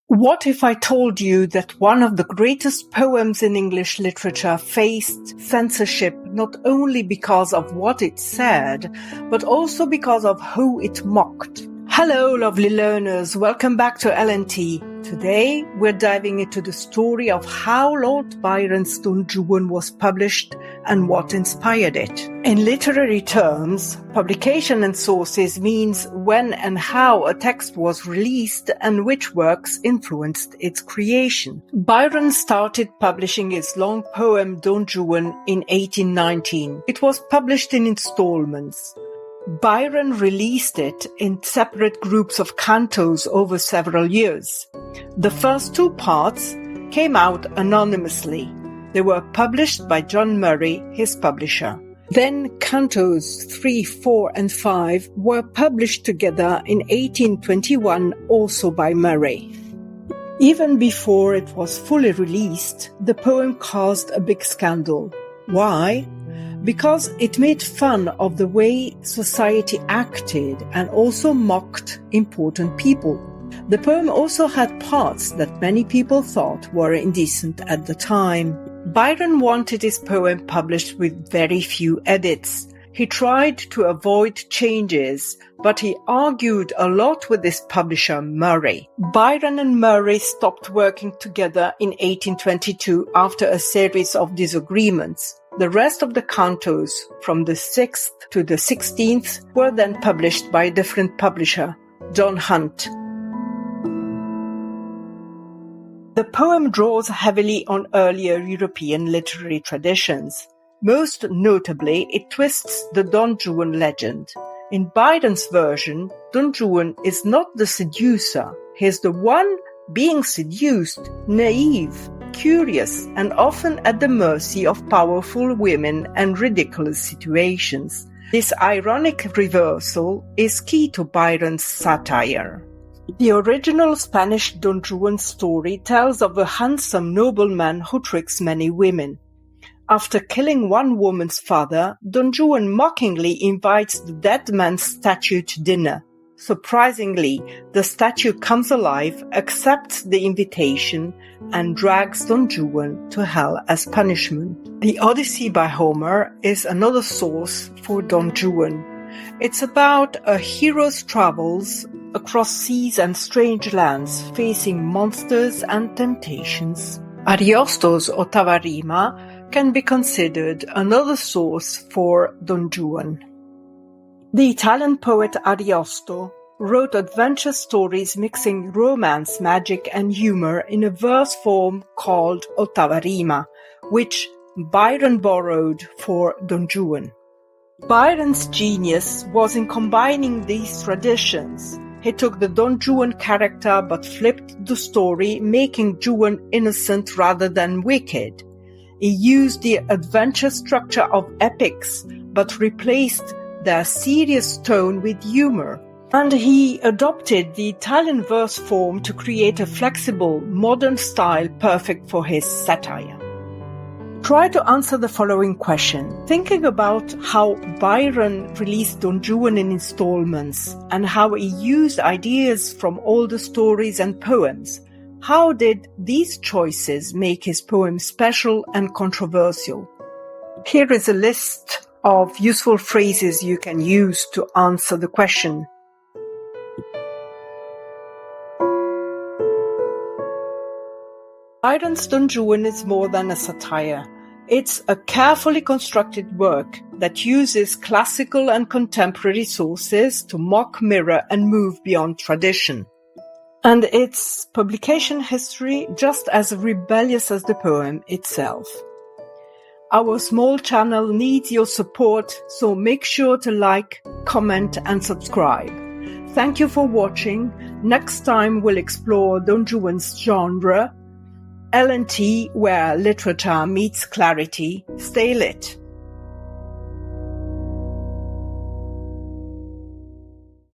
What if I told you that one of the greatest poems in English literature faced censorship not only because of what it said, but also because of who it mocked? Hello, lovely learners. Welcome back to L&T. Today, we're diving into the story of how Lord Byron's Don Juan was published and what inspired it. In literary terms, publication and sources means when and how a text was released and which works influenced its creation. Byron started publishing his long poem Don Juan in 1819. It was published in installments. Byron released it in separate groups of cantos over several years. The first two parts came out anonymously. They were published by John Murray, his publisher. Then cantos 3, 4 and 5 were published together in 1821, also by Murray. Even before it was fully released, the poem caused a big scandal. Why? Because it made fun of the way society acted and also mocked important people. The poem also had parts that many people thought were indecent at the time. Byron wanted his poem published with very few edits. He tried to avoid changes, but he argued a lot with his publisher Murray. Byron and Murray stopped working together in 1822 after a series of disagreements. The rest of the cantos, from the 6th to the 16th, were then published by a different publisher, John Hunt. The poem draws heavily on earlier European literary traditions. Most notably, it twists the Don Juan legend. In Byron's version, Don Juan is not the seducer. He is the one being seduced, naive, curious, and often at the mercy of powerful women and ridiculous situations. This ironic reversal is key to Byron's satire. The original Spanish Don Juan story tells of a handsome nobleman who tricks many women. After killing one woman's father, Don Juan mockingly invites the dead man's statue to dinner. Surprisingly, the statue comes alive, accepts the invitation, and drags Don Juan to hell as punishment. The Odyssey by Homer is another source for Don Juan. It's about a hero's travels across seas and strange lands, facing monsters and temptations. Ariosto's Ottava Rima can be considered another source for Don Juan. The Italian poet Ariosto wrote adventure stories mixing romance, magic, and humor in a verse form called Ottava Rima, which Byron borrowed for Don Juan. Byron's genius was in combining these traditions. He took the Don Juan character but flipped the story, making Juan innocent rather than wicked. He used the adventure structure of epics but replaced their serious tone with humor. And he adopted the Italian verse form to create a flexible, modern style perfect for his satire. Try to answer the following question. Thinking about how Byron released Don Juan in installments and how he used ideas from older stories and poems, how did these choices make his poem special and controversial? Here is a list of useful phrases you can use to answer the question. Byron's Don Juan is more than a satire. It's a carefully constructed work that uses classical and contemporary sources to mock, mirror, and move beyond tradition. And its publication history just as rebellious as the poem itself. Our small channel needs your support, so make sure to like, comment, and subscribe. Thank you for watching. Next time we'll explore Don Juan's genre, L&T, where literature meets clarity. Stay lit.